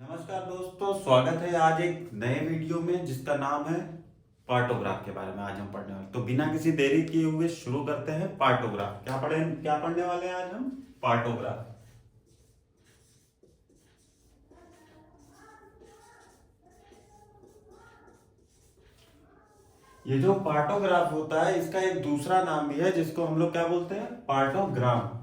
नमस्कार दोस्तों, स्वागत है आज एक नए वीडियो में जिसका नाम है पार्टोग्राफ के बारे में आज हम पढ़ने वाले। तो बिना किसी देरी किए हुए शुरू करते हैं। पार्टोग्राफ क्या पढ़ने वाले हैं आज हम? पार्टोग्राफ। ये जो पार्टोग्राफ होता है इसका एक दूसरा नाम भी है जिसको हम लोग क्या बोलते हैं? पार्टोग्राम।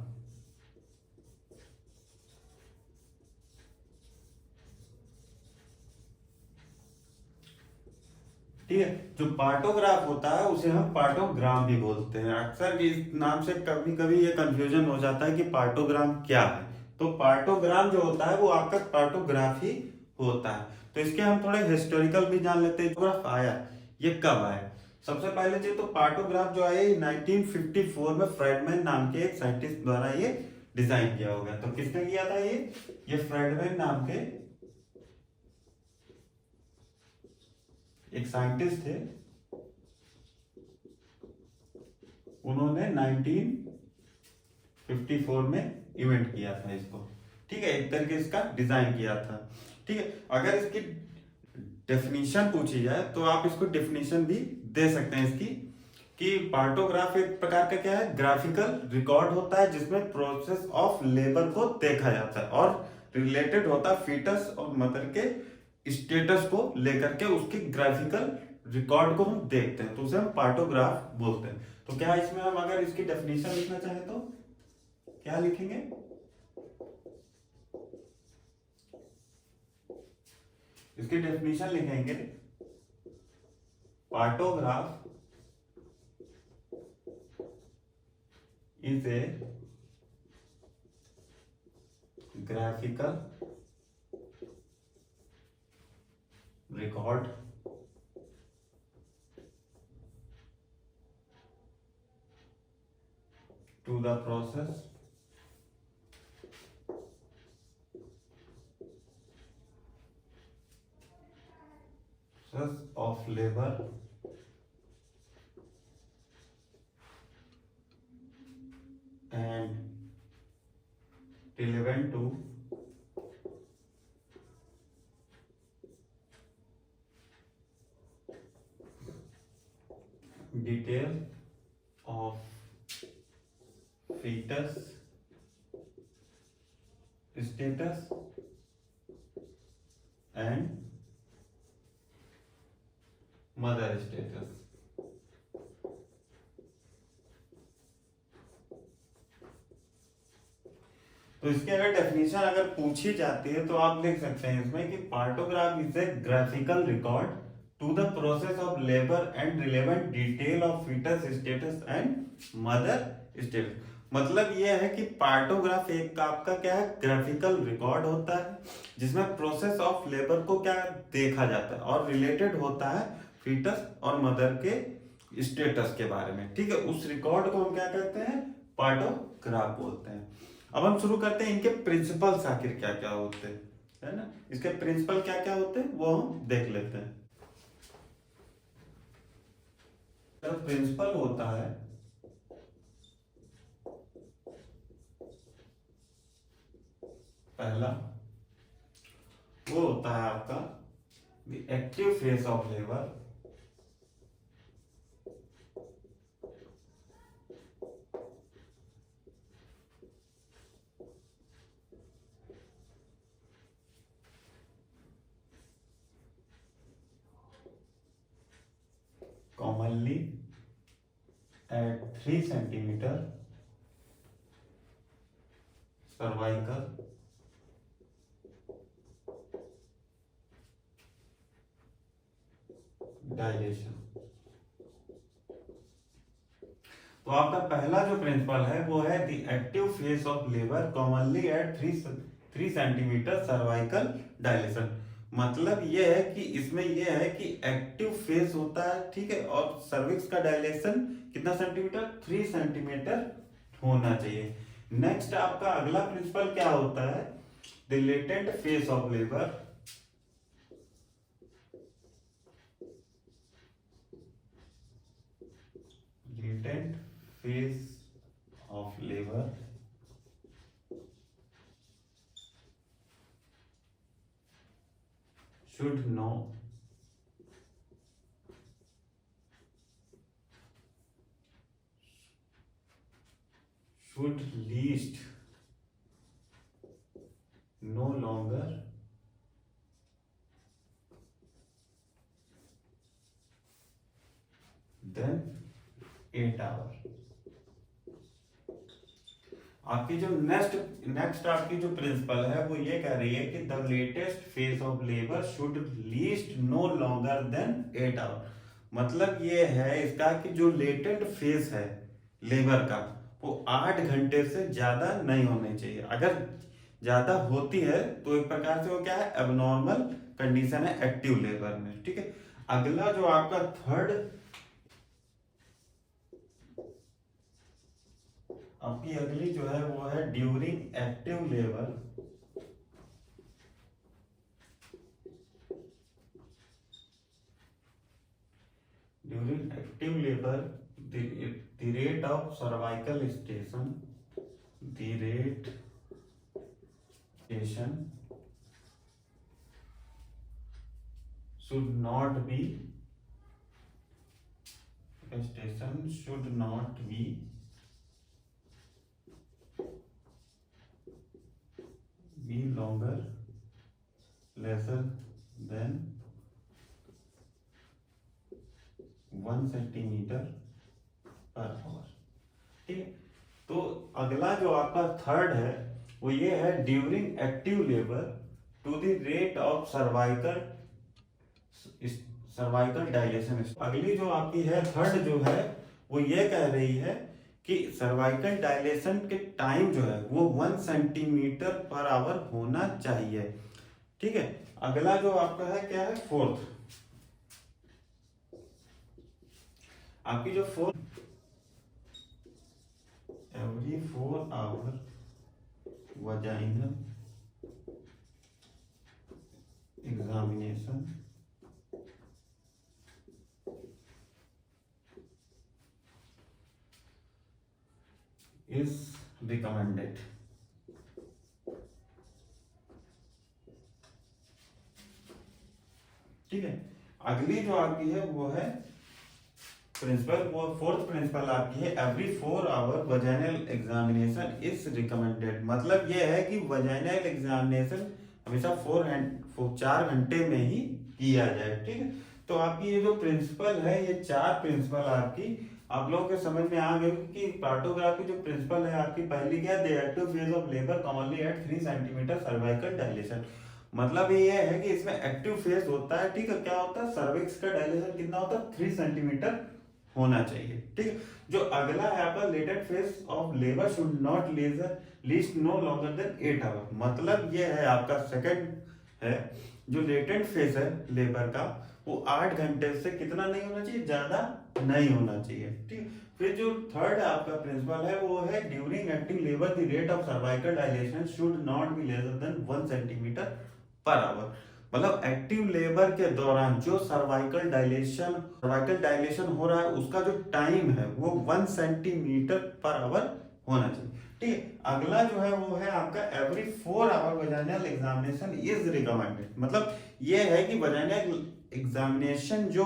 ठीक है, जो पार्टोग्राफ होता है उसे हम पार्टोग्राम भी बोलते हैं। अक्सर इस नाम से कभी कभी ये कंफ्यूजन हो जाता है कि पार्टोग्राम क्या है। तो पार्टोग्राम जो होता है वो आपका पार्टोग्राफ ही होता है। तो इसके हम थोड़े हिस्टोरिकल भी जान लेते हैं। पार्टोग्राफ आया, ये कब आया? सबसे पहले चीज तो पार्टोग्राफ जो आया 1954 में फ्रेडमैन नाम के एक साइंटिस्ट द्वारा ये डिजाइन किया होगा। तो किसने किया था ये फ्रेडमैन नाम के एक साइंटिस्ट थे। उन्होंने 1954 में इवेंट किया था इसको। ठीक है, एक तरीके इसका डिजाइन किया था। ठीक है, अगर इसकी डेफिनेशन पूछी जाए तो आप इसको डेफिनेशन भी दे सकते हैं इसकी कि पार्टोग्राफ एक प्रकार का क्या है? ग्राफिकल रिकॉर्ड होता है जिसमें प्रोसेस ऑफ लेबर को देखा जाता है और रिलेटेड होता है फीटस और मदर के स्टेटस को लेकर के उसकी ग्राफिकल रिकॉर्ड को हम देखते हैं, तो उसे हम पार्टोग्राफ बोलते हैं। तो क्या इसमें हम अगर इसकी डेफिनेशन लिखना चाहें तो क्या लिखेंगे? इसकी डेफिनेशन लिखेंगे partograph is a graphical record to the process of labor and relevant to detail of fetus status and mother status। तो इसकी अगर डेफिनेशन अगर पूछी जाती है तो आप लिख सकते हैं इसमें कि partograph is a graphical record to the process of labour and relevant detail of foetus status and mother status. मतलब यह है कि पार्टोग्राफ एक आपका क्या है? ग्राफिकल रिकॉर्ड होता है जिसमें प्रोसेस ऑफ लेबर को क्या देखा जाता है और रिलेटेड होता है फीटस और मदर के स्टेटस के बारे में। ठीक है, उस रिकॉर्ड को हम क्या कहते हैं? पार्टोग्राफ बोलते हैं। अब हम शुरू करते हैं इनके प्रिंसिपल्स आखिर क्या क्या होते हैं, है ना? इसके प्रिंसिपल क्या क्या होते हैं वो हम देख लेते हैं। जो प्रिंसिपल होता है पहला, वो होता है आपका the active phase of labour. commonly at 3 centimeter cervical dilation। तो आपका पहला जो प्रिंसिपल है वो है the active phase of labour commonly at 3 centimetre cervical dilation. मतलब ये है कि इसमें ये है कि एक्टिव फेस होता है, ठीक है, और सर्विक्स का डायलेशन कितना सेंटीमीटर? 3 सेंटीमीटर होना चाहिए। नेक्स्ट आपका अगला प्रिंसिपल क्या होता है? The latent face of labour latent phase of labor should know should least no longer than 8 hour. आपकी जो नेक्स्ट आपकी जो प्रिंसिपल है वो ये कह रही है कि the latest phase of labour should least no longer than 8 hour. मतलब ये है इसका कि जो लेटेंट फेज है लेबर का वो 8 घंटे से ज्यादा नहीं होनी चाहिए। अगर ज्यादा होती है तो एक प्रकार से वो क्या है, एबनॉर्मल कंडीशन है एक्टिव लेबर में। ठीक है, अगला जो आपका थर्ड आपकी अगली जो है वो है during active labour. During active labour the rate of cervical station the rate station should not be longer lesser than 1 centimetre per hour. ठीक है, तो अगला जो आपका थर्ड है वो ये है during active labour to the rate of cervical dilation. अगली जो आपकी है थर्ड जो है वो ये कह रही है कि सर्वाइकल डायलेशन के टाइम जो है वो 1 सेंटीमीटर पर आवर होना चाहिए। ठीक है, अगला जो आपका है क्या है फोर्थ, आपकी जो fourth every 4 hour vaginal examination is recommended। ठीक है, अगली जो आपकी है वो है प्रिंसिपल, वो फोर्थ प्रिंसिपल आपकी है every 4 hour vaginal examination is recommended. मतलब ये है कि वजाइनल एग्जामिनेशन हमेशा 4 घंटे में ही किया जाए। ठीक है, तो आपकी ये जो प्रिंसिपल है ये 4 प्रिंसिपल आपकी आप लोगों के समझ में आ गए कि पार्टोग्राफी जो प्रिंसिपल है आपकी पहली क्या है, the active phase of labour commonly at 3 centimetre cervical dilation. मतलब ये है कि इसमें एक्टिव फेज होता है। ठीक है, क्या होता है, सर्विक्स का डायलेशन कितना होता है, 3 सेंटीमीटर होना चाहिए। ठीक है, जो अगला है आपका latent phase of labour should not least no longer than 8 hour. मतलब ये है आपका सेकंड है जो लेटेंट फेज है लेबर का वो 8 घंटे से कितना नहीं होना चाहिए, ज्यादा नहीं होना चाहिए। ठीक, फिर जो थर्ड आपका प्रिंसिपल है वो है during active labour the rate of cervical dilation should not be lesser than 1 centimetre per hour. मतलब एक्टिव लेबर के दौरान जो सर्वाइकल डायलेशन हो रहा है उसका जो टाइम है वो 1 सेंटीमीटर पर आवर होना चाहिए। ठीक है, अगला जो है वो है आपका every 4 hour vaginal examination is recommended. मतलब ये है कि वजाइनल एग्जामिनेशन जो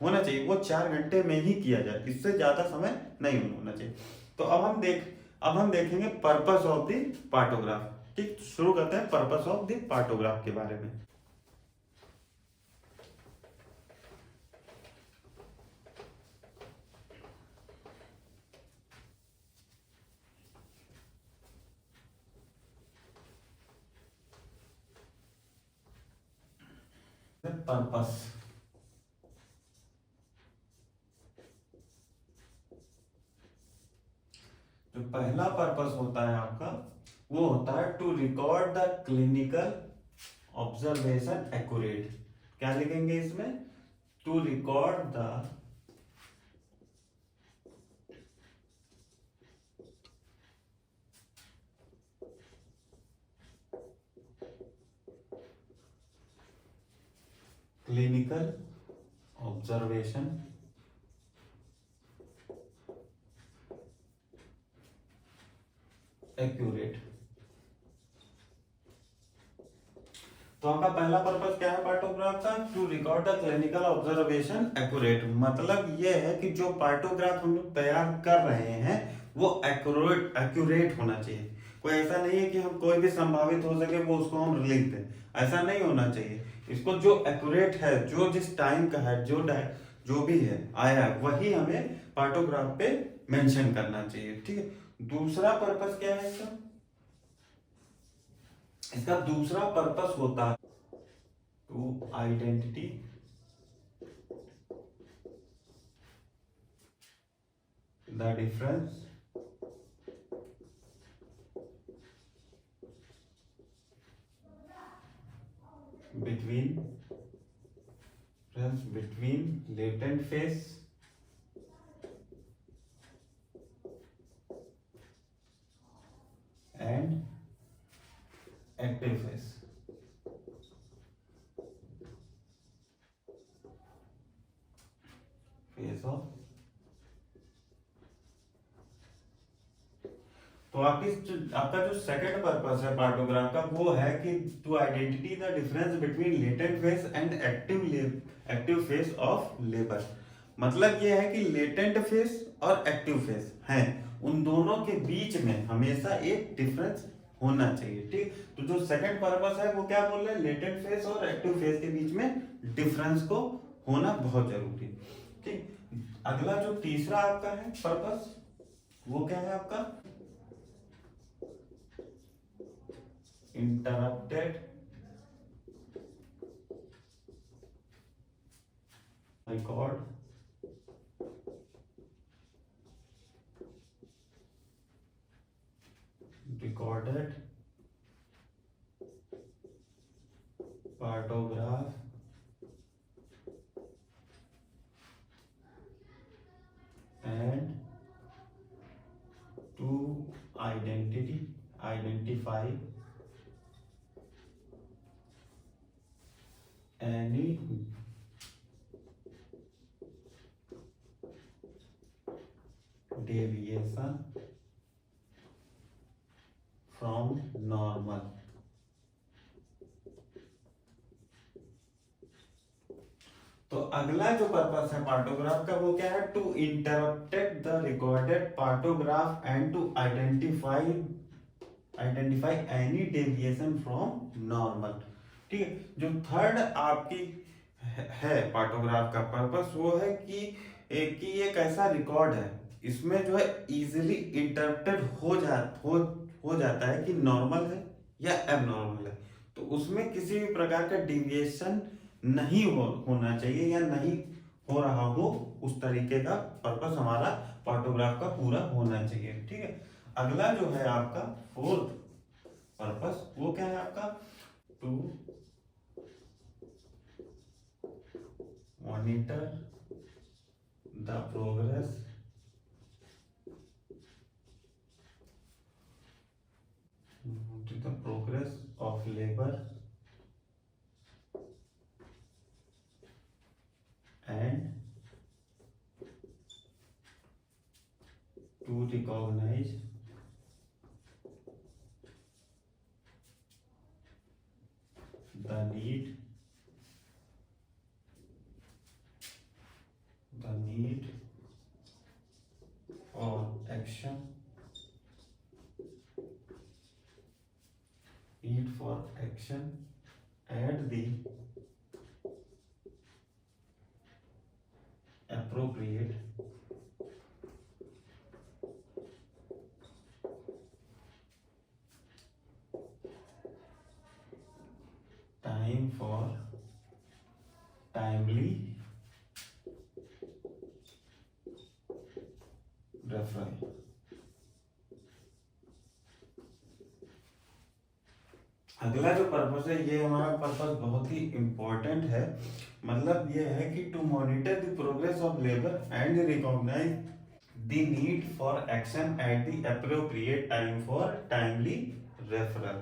होना चाहिए वो 4 घंटे में ही किया जाए, इससे ज्यादा समय नहीं होना चाहिए। तो अब हम देखेंगे पर्पस ऑफ द पार्टोग्राफ। ठीक, शुरू करते हैं पर्पस ऑफ द पार्टोग्राफ के बारे में। पर्पस, जो पहला पर्पस होता है आपका वो होता है to record the clinical observation accurate. क्या लिखेंगे इसमें, to record the clinical observation accurate. तो आपका पहला पर्पस क्या है पार्टोग्राफ का? To record the clinical observation accurate. मतलब ये है कि जो पार्टोग्राफ हम लोग तैयार कर रहे हैं वो एक्यूरेट होना चाहिए। कोई ऐसा नहीं है कि हम कोई भी संभावित हो सके वो उसको हम लिख दें, ऐसा नहीं होना चाहिए। इसको जो एक्यूरेट है, जो जिस टाइम का है, जो भी है आया वही हमें पार्टोग्राफ पे मेंशन करना चाहिए। ठीक है। दूसरा पर्पस क्या है इसका? इसका दूसरा पर्पस होता है to identity the difference between latent phase and active phase। phase of तो आपका जो सेकंड पर्पस है पार्टोग्राफ का वो है कि to identity the difference between latent phase and active phase of labour. मतलब ये है कि लेटेंट फेज और एक्टिव फेज हैं, उन दोनों के बीच में हमेशा एक डिफरेंस होना चाहिए। ठीक। तो जो सेकंड पर्पस है वो क्या बोल रहे हैं? लेटेंट फेज और एक्टिव फेज के बीच में डिफरेंस को होना बहुत जरूरी। ठीक। अगला जो तीसरा आपका है पर्पस वो क्या है आपका? interrupted recorded partograph and to identify any deviation from normal। तो अगला जो पर्पस है पार्टोग्राफ का वो क्या है? To interrupted the recorded partograph and to identify any deviation from normal. ठीक है। जो थर्ड आपकी है पार्टोग्राफ का पर्पस वो है कि एक ऐसा रिकॉर्ड है इसमें जो है इजीली इंटरप्टेड हो जाता है कि नॉर्मल है या एबनॉर्मल है, तो उसमें किसी भी प्रकार का डिविएशन नहीं होना चाहिए या नहीं हो रहा हो, उस तरीके का पर्पस हमारा पार्टोग्राफ का पूरा होना चाहिए। ठीक है। अगला जो है आपका फोर्थ पर्पस वो क्या है आपका? To monitor the progress of labour and to recognize the need for action at the appropriate time for timely referral। अगला जो पर्पस है ये हमारा पर्पस बहुत ही इंपॉर्टेंट है। मतलब ये है कि to monitor the progress of labour and recognise the need for action at the appropriate time for timely referral.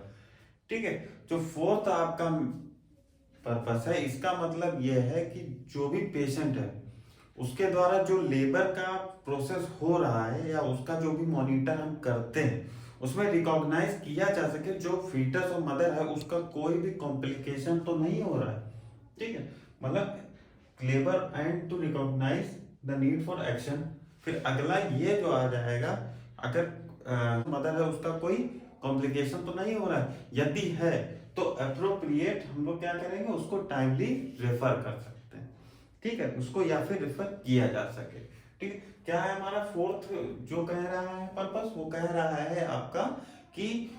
ठीक है। जो फोर्थ आपका पर्पस है इसका मतलब ये है कि जो भी पेशेंट है उसके द्वारा जो लेबर का प्रोसेस हो रहा है या उसका जो भी मॉनिटर हम करते हैं उसमें रिकॉग्नाइज किया जा सके जो फीटस और मदर है उसका कोई भी कॉम्प्लिकेशन तो नहीं हो रहा है, ठीक है। मतलब labour and to recognise the need for action. फिर अगला ये जो आ जाएगा, अगर मदर है उसका कोई कॉम्प्लिकेशन तो नहीं हो रहा है, यदि है तो अप्रोप्रिएट हम लोग क्या करेंगे, उसको टाइमली रेफर कर सकते हैं, ठीक है, उसको या फिर रेफर किया जा सके, ठीक है। क्या है हमारा फोर्थ जो कह रहा है पर्पस, वो कह रहा है आपका कि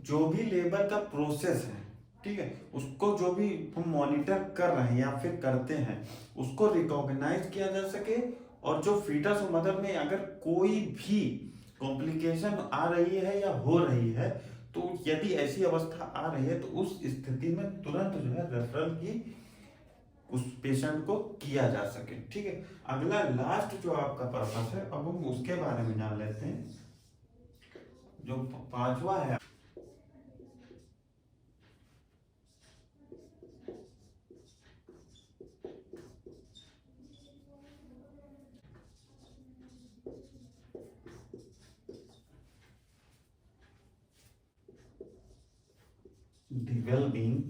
जो भी लेबर का प्रोसेस है, ठीक है, उसको जो भी हम मॉनिटर कर रहे हैं या फिर करते हैं उसको रिकॉग्नाइज किया जा सके, और जो फीटस और मदर में अगर कोई भी कॉम्प्लिकेशन आ रही है या हो रही है, तो यदि ऐसी अवस्था आ रही है तो उस स्थिति में तुरंत जो है रेफरल की उस पेशेंट को किया जा सके, ठीक है। अगला लास्ट जो आपका पर्पस है, अब हम उसके बारे में जान लेते हैं। जो पांचवा है, the well-being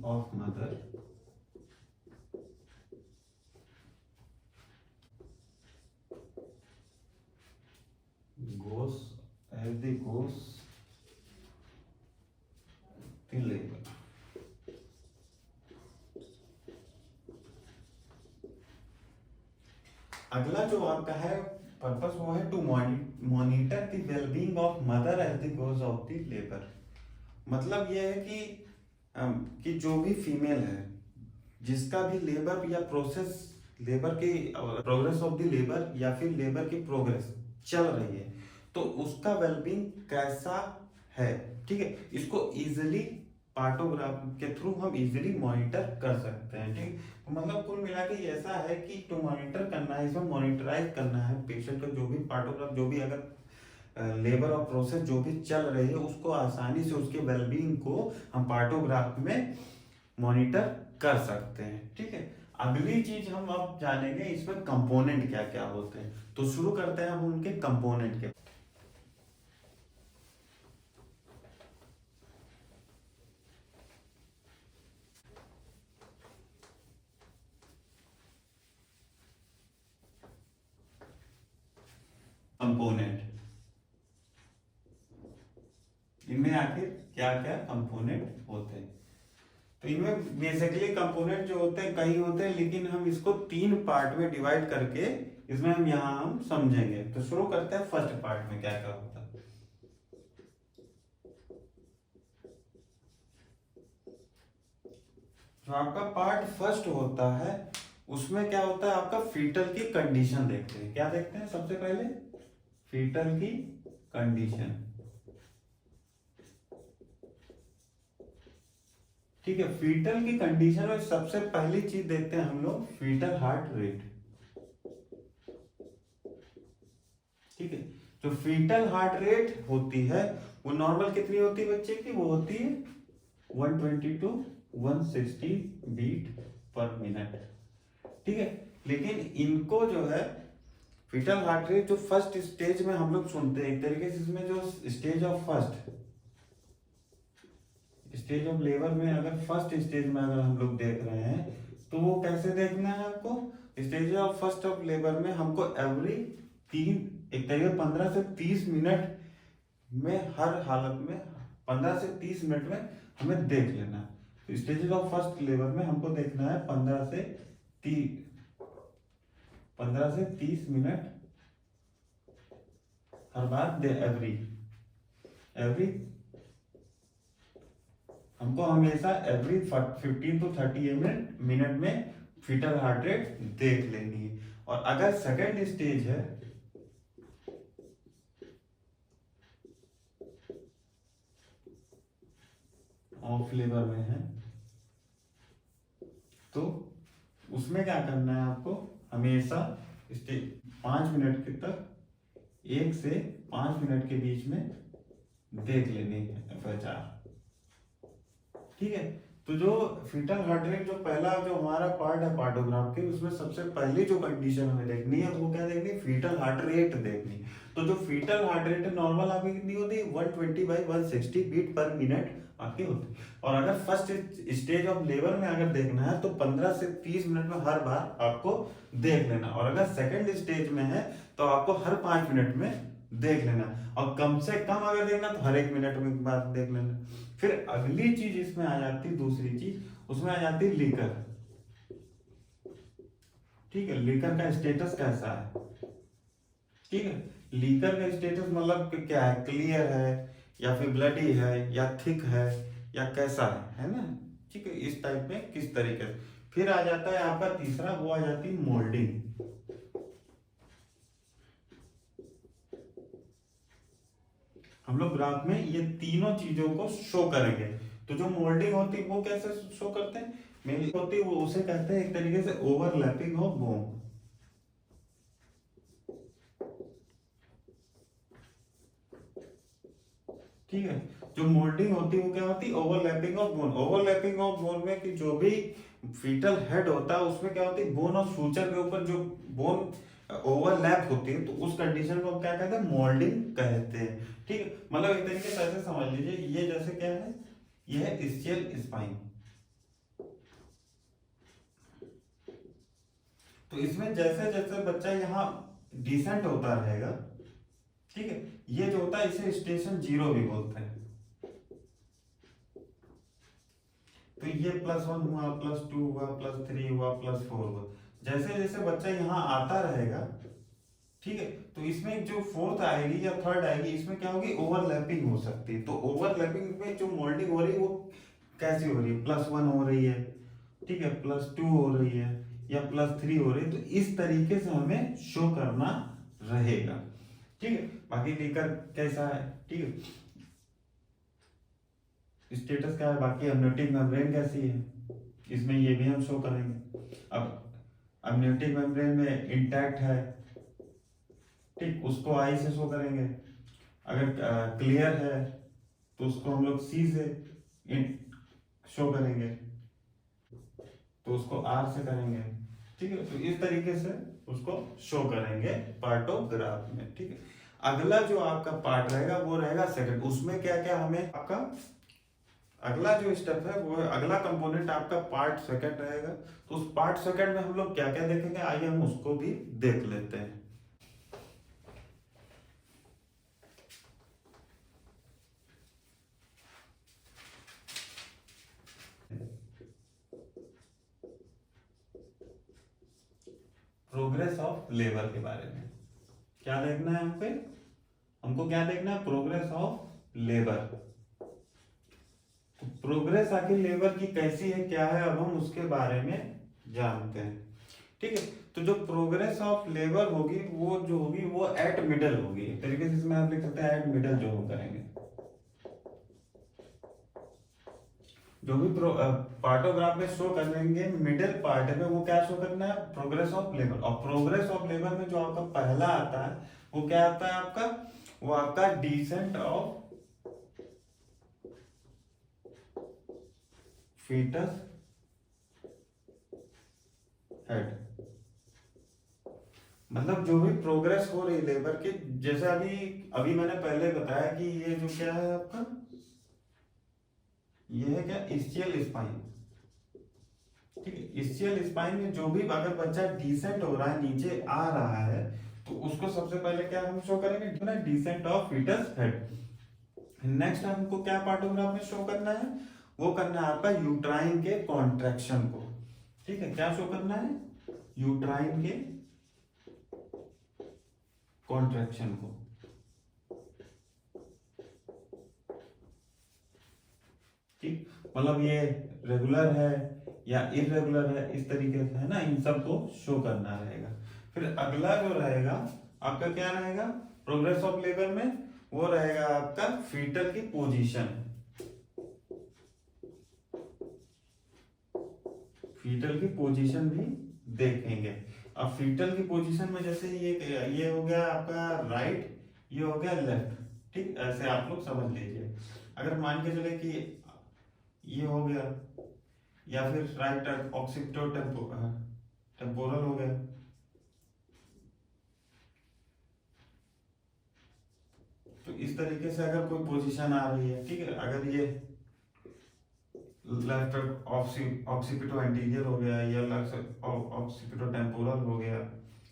of mother goes as the goes the labor। अगला जो आपका है पर्पस वो है to monitor the wellbeing of mother as the goes of the labour. मतलब ये है कि जो भी फीमेल है जिसका भी लेबर या प्रोसेस, लेबर की प्रोग्रेस ऑफ द लेबर या फिर लेबर की प्रोग्रेस चल रही है, तो उसका वेलबींग कैसा है, ठीक है, इसको इजीली पार्टोग्राफ के थ्रू हम इजीली मॉनिटर कर सकते हैं, ठीक। मतलब कुल मिला के ऐसा है कि टू मॉनिटर करना है, इसमें मॉनिटराइज करना है पेशेंट का जो भी पार्टोग्राफ, जो भी अगर लेबर और प्रोसेस जो भी चल रही है उसको आसानी से उसके वेलबींग को हम पार्टोग्राफ में मॉनिटर कर सकते हैं, ठीक है। अगली चीज हम अब जानेंगे इसमें कंपोनेंट क्या क्या होते हैं, तो शुरू करते हैं हम उनके कंपोनेंट के। कंपोनेंट, इनमें आखिर क्या क्या कंपोनेंट होते हैं, तो इनमें बेसिकली कंपोनेंट जो होते हैं कई होते हैं, लेकिन हम इसको 3 पार्ट में डिवाइड करके इसमें हम यहाँ हम समझेंगे। तो शुरू करते हैं फर्स्ट पार्ट में क्या क्या होता है। जो आपका पार्ट फर्स्ट होता है उसमें क्या होता है, आपका फीटल की कंडीशन देखते हैं। क्या देखते हैं सबसे पहले, फीटल की कंडीशन, ठीक है। फीटल की कंडीशन में सबसे पहली चीज देखते हैं हम लोग फीटल हार्ट रेट, ठीक है। जो फीटल हार्ट रेट होती है वो नॉर्मल कितनी होती है बच्चे की, वो होती है 120 to 160 बीट पर मिनट, ठीक है। लेकिन इनको जो है फीटल हार्ट रेट जो फर्स्ट स्टेज में हम लोग सुनते हैं, एक तरीके से इसमें जो stage of first stage of labour में, अगर फर्स्ट स्टेज में अगर हम लोग देख रहे हैं तो वो कैसे देखना है आपको, stage of first of labour में हमको एवरी 3 एक तरीके 15 से 30 मिनट में, हर हालत में 15 से 30 मिनट में हमें देख लेना है। तो स्टेजेस ऑफ फर्स्ट लेबर में हमको देखना है 15 से 30 मिनट हर बार दे, एवरी हमको हमेशा एवरी 15 to 30 मिनट में फीटल हार्ट रेट देख लेनी है। और अगर सेकेंड स्टेज है, ऑफ लेबर में है, तो उसमें क्या करना है आपको, हमेशा 5 मिनट के तक 1 से 5 मिनट के बीच में देख लेनी है FHR, ठीक है। तो जो फीटल हार्ट रेट, जो पहला जो हमारा पार्ट है पार्टोग्राफ के, उसमें सबसे पहली जो कंडीशन हमें देखनी है वो क्या देखनी है, फीटल हार्ट रेट देखनी। तो जो फीटल हार्ट रेट है नॉर्मल आपकी कितनी होती है, 120/160 बीट पर मिनट आपकी होती है। और अगर फर्स्ट स्टेज ऑफ लेबर में अगर देखना है तो 15 से 30 मिनट में हर बार आपको देख लेना, और अगर सेकेंड स्टेज में है तो आपको हर 5 मिनट में देख लेना, और कम से कम अगर देखना तो हर 1 मिनट में एक बार देख लेना। फिर अगली चीज इसमें आ जाती है, दूसरी चीज उसमें आ जाती है लीकर। ठीक है, लीकर का स्टेटस कैसा है, ठीक है, लीकर का स्टेटस मतलब कि क्या है, क्लियर है या फिर ब्लडी है या थिक है या कैसा है ना। ठीक है, इस टाइप में किस तरीके से। फिर आ जाता है आपका तीसरा, वो आ जाती है मोल्डिंग। हम लोग ग्राफ में ये तीनों चीजों को शो करेंगे। तो जो मोल्डिंग होती है वो कैसे शो करते हैं, मेनली होती है वो उसे कहते हैं एक तरीके से ओवरलैपिंग ऑफ बोन। ठीक है, जो मोल्डिंग होती है वो क्या होती है, overlapping of bone. Overlapping of bone में कि जो भी फीटल हेड होता है उसमें क्या होती है, बोन और सूचर के ऊपर जो बोन ओवरलैप होती है, तो उस कंडीशन को हम क्या कहते हैं, मोल्डिंग कहते हैं। ठीक है, मतलब एक तरीके से ऐसे समझ लीजिए, ये जैसे क्या है, ये है स्चियल स्पाइन। तो इसमें जैसे जैसे बच्चा यहाँ डिसेंट होता रहेगा, ठीक है, ये जो होता है इसे स्टेशन 0 भी बोलते हैं। तो ये +1 हुआ, +2 हुआ, +3 हुआ, +4 हुआ, जैसे जैसे बच्चा यहाँ आता रहेगा, ठीक है, तो इसमें जो फोर्थ आएगी या थर्ड आएगी, इसमें क्या होगी, ओवरलैपिंग हो सकती है। तो ओवरलैपिंग में जो मोल्डिंग हो रही है वो कैसी हो रही है, +1 हो रही है, ठीक है, +2 हो रही है या +3 हो रही है, तो इस तरीके से हमें शो करना रहेगा। ठीक है, बाकी लीकर कैसा है, ठीक है, स्टेटस क्या है, बाकी अम्नियोटिक मेम्ब्रेन कैसी है, इसमें ये भी हम शो करेंगे। अब अम्नियोटिक मेम्ब्रेन में इंटैक्ट है, ठीक, उसको आई से शो करेंगे। अगर क्लियर है तो उसको हम लोग सी से शो करेंगे, तो उसको आर से करेंगे। ठीक है, तो इस तरीके से उसको शो करेंगे पार्टोग्राफ में। ठीक है, अगला जो आपका पार्ट रहेगा वो रहेगा सेकंड। उसमें क्या क्या हमें आपका अगला जो स्टेप है वो अगला कंपोनेंट आपका पार्ट सेकंड रहेगा। तो उस पार्ट सेकंड में हम लोग क्या क्या देखेंगे, आइए हम उसको भी देख लेते हैं। प्रोग्रेस ऑफ लेबर के बारे में क्या देखना है हमको क्या देखना है, प्रोग्रेस ऑफ लेबर। तो प्रोग्रेस आखिर लेबर की कैसी है, क्या है, अब हम उसके बारे में जानते हैं। ठीक है, तो जो प्रोग्रेस ऑफ लेबर होगी वो जो होगी वो एट मिडल होगी। एक तरीके से इसमें आप लिख सकते हैं एट मिडल जो हम करेंगे। जो भी पार्टोग्राफ में शो करेंगे मिडिल पार्ट में, वो क्या शो करना है, प्रोग्रेस ऑफ लेबर। और प्रोग्रेस ऑफ लेबर में जो आपका पहला आता है वो क्या आता है आपका, वो आपका डिसेंट ऑफ फीटस हेड। मतलब जो भी प्रोग्रेस हो रही लेबर की, जैसे अभी अभी मैंने पहले बताया कि ये जो क्या है आपका, ये है क्या, इस्चियल स्पाइन। ठीक है, इस्चियल स्पाइन में जो भी अगर बच्चा डिसेंट हो रहा है, नीचे आ रहा है, तो उसको सबसे पहले क्या हम शो करेंगे, descent of foetus head. Next हमको क्या पार्टोग्राफ में शो करना है, वो करना है आपका यूट्राइन के कॉन्ट्रैक्शन को। ठीक है, क्या शो करना है, यूट्राइन के कॉन्ट्रैक्शन को। ठीक, मतलब ये रेगुलर है या इरेगुलर है, इस तरीके से है ना, इन सबको शो करना रहेगा। फिर अगला जो रहेगा आपका क्या रहेगा, प्रोग्रेस ऑफ लेबर में वो रहेगा आपका फीटल की पोजीशन। फीटल की पोजीशन भी देखेंगे। अब फीटल की पोजीशन में जैसे ये हो गया आपका राइट, ये हो गया लेफ्ट। ठीक, ऐसे आप लोग समझ लीजिए। अगर मान के चले कि ये हो गया, या फिर राइट ऑक्सीपिटो टेम्पोरल हो गया। तो इस तरीके से अगर कोई पोजीशन आ रही है, ठीक है, अगर ये लेफ्ट ऑक्सीपिटो एंटीरियर हो गया या लेफ्ट ऑक्सीपिटो टेम्पोरल हो गया,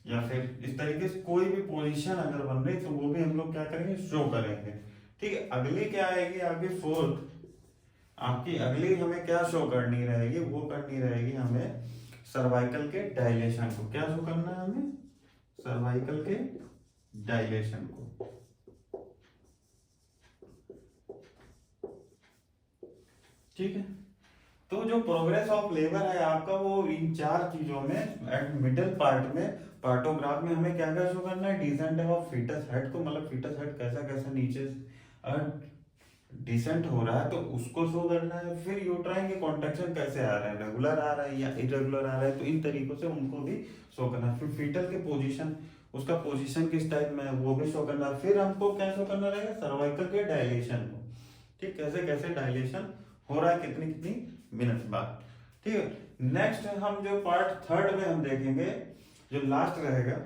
या फिर इस तरीके से कोई भी पोजीशन अगर बन रही तो वो भी हम लोग क्या करेंगे, शो करेंगे। ठीक है, अगली क्या आएगी आपकी फोर्थ, आपकी अगली हमें क्या शो करनी रहेगी, वो करनी रहेगी हमें सर्वाइकल के डायलेशन को। क्या शो करना है हमें, सर्वाइकल के डायलेशन को। ठीक है, तो जो प्रोग्रेस ऑफ लेबर है आपका, वो इन चार चीजों में एट मिडिल पार्ट में पार्टोग्राफ में हमें क्या क्या शो करना है, डिसेंट ऑफ फीटस हेड को, मतलब फीटस हेड कैसा कैसा नीचे डिसेंट हो रहा है तो उसको शो करना है। फिर यूट्राइन के कॉन्ट्रैक्शन कैसे आ रहे हैं, रेगुलर आ रहा है या इरेगुलर आ रहा है, तो इन तरीकों से उनको भी शो करना है। फिर फीटल के पोजीशन, उसका पोजीशन किस टाइप में है वो भी शो करना है। फिर हमको क्या शो करना रहेगा, सर्वाइकल के डायलेशन को। ठीक, कैसे कैसे डायलेशन हो रहा है, कितनी कितनी मिनट बाद। ठीक है, नेक्स्ट हम जो पार्ट थर्ड में हम देखेंगे, जो लास्ट रहेगा,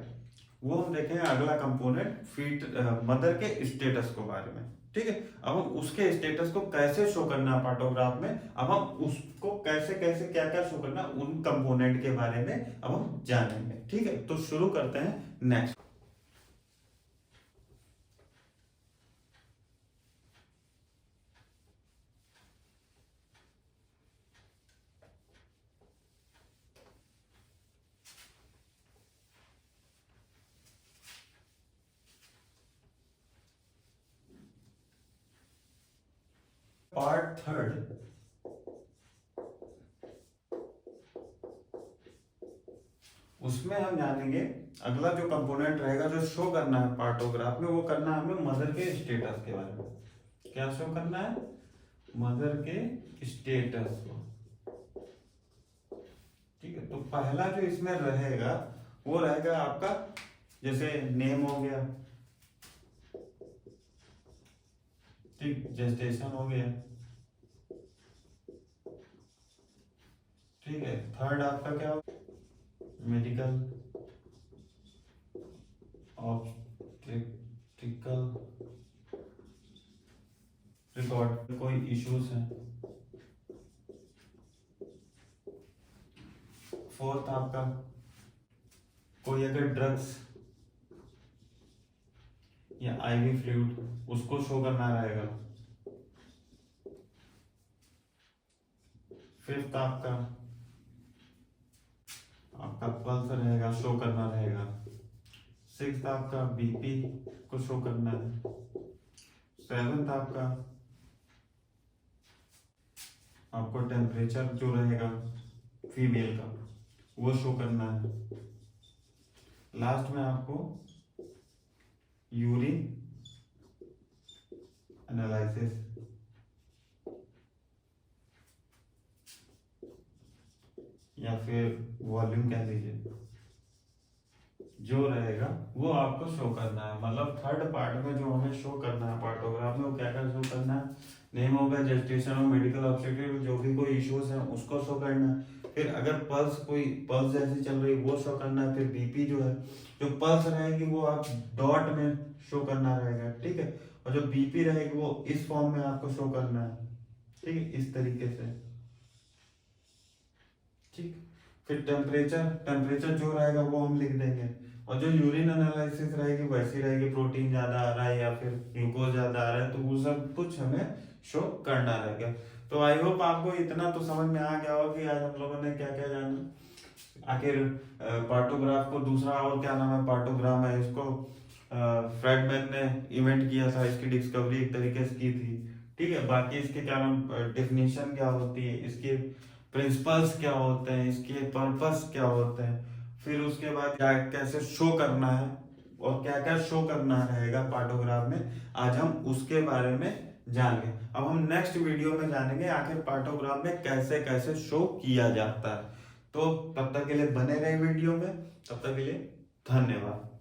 वो हम देखेंगे अगला कंपोनेंट फीट मदर के स्टेटस को बारे में। ठीक है, अब हम उसके स्टेटस को कैसे शो करना है पार्टोग्राफ में, अब हम उसको कैसे कैसे क्या क्या शो करना, उन कंपोनेंट के बारे में अब हम जानेंगे। ठीक है, तो शुरू करते हैं नेक्स्ट। पार्ट थर्ड, उसमें हम जानेंगे अगला जो कंपोनेंट रहेगा जो शो करना है पार्टोग्राफ में, वो करना है हमें मदर के स्टेटस के बारे में। क्या शो करना है, मदर के स्टेटस को। ठीक है, तो पहला जो इसमें रहेगा वो रहेगा आपका, जैसे नेम हो गया, ठीक, जेस्टेशन हो गया। ठीक है, थर्ड आपका क्या हो, मेडिकल ऑब्स्टेट्रिकल रिकॉर्ड, कोई इश्यूज हैं। फोर्थ आपका कोई अगर ड्रग्स या आईवी फ्लूइड, उसको शो करना रहेगा। फिफ्थ आपका आपका पल्स रहेगा, शो करना रहेगा। सिक्स्थ आपका बीपी को शो करना है। सेवेंथ आपको टेम्परेचर जो रहेगा फीमेल का वो शो करना है। लास्ट में आपको यूरिन एनालिसिस, या फिर वॉल्यूम कह लीजिए, जो रहेगा वो आपको शो करना है। मतलब थर्ड पार्ट में जो हमें शो करना है पार्टोग्राफ में, वो क्या क्या शो करना है, नेम होगा, जेस्टेशन हो, मेडिकल ऑब्स्टेट्रिक, जो भी कोई इश्यूज है उसको शो करना है। फिर अगर पल्स, कोई पल्स जैसी चल रही वो शो करना है। फिर बीपी जो है, जो पल्स रहेगी वो आप डॉट में शो करना रहेगा। ठीक है, और जो बीपी रहेगी वो इस फॉर्म में आपको शो करना है। ठीक है, इस तरीके से। ठीक, फिर टेम्परेचर जो रहेगा वो हम लिख देंगे, और जो यूरिन एनालिसिस रहेगी वैसी रहेगी, प्रोटीन ज्यादा आ रहा है या फिर ग्लूकोज ज्यादा आ रहा है, तो वो सब कुछ हमें शो करना रहेगा। तो आई होप आपको इतना तो समझ में आ गया होगा कि आज हम लोगों ने क्या क्या जाना। आखिर पार्टोग्राफ को दूसरा और क्या नाम है, पार्टोग्राम है, इसको फ्रेडमैन ने इन्वेंट किया था, इसकी डिस्कवरी एक तरीके से की थी। ठीक है, बाकी इसके क्या नाम, डेफिनेशन क्या होती है, इसके प्रिंसिपल्स क्या होते हैं, इसके पर्पस क्या होते हैं, फिर उसके बाद क्या कैसे शो करना है और क्या क्या शो करना रहेगा पार्टोग्राफ में, आज हम उसके बारे में जानेंगे। अब हम नेक्स्ट वीडियो में जानेंगे आखिर पार्टोग्राफ में कैसे कैसे शो किया जाता है। तो तब तक के लिए बने रहे वीडियो में, तब तक के लिए धन्यवाद।